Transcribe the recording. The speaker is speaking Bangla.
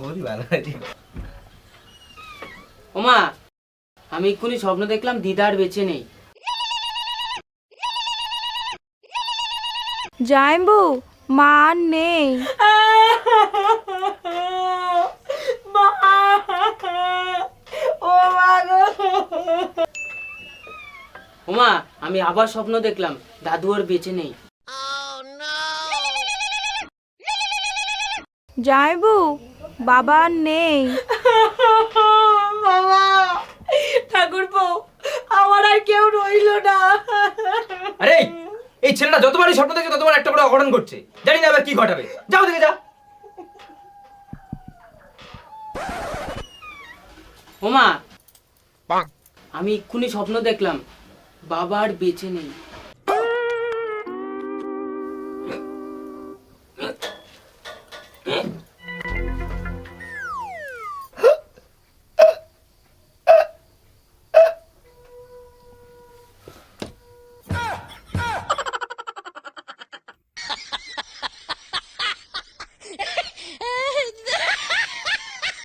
বলি ভালো হয়েছে। ওমা, আমি এক্ষুনি স্বপ্ন দেখলাম দিদা আর বেঁচে নেই। জামাইবাবু, মা আর নেই। ওমা, আমি আবার স্বপ্ন দেখলাম দাদু আর বেঁচে নেই। জামাইবাবু, বাবা আর নেই। বাবা, ঠাকুরপো, আমার আর কেউ রইলো না। আরে এই ছেলেটা যতবারই স্বপ্ন দেখছে ততবার একটা করে অঘটন করছে, জানি না আবার কি ঘটাবে। যাও দেখে যা। ওমা, আমি এক্ষুনি স্বপ্ন দেখলাম বাবা আর বেঁচে নেই।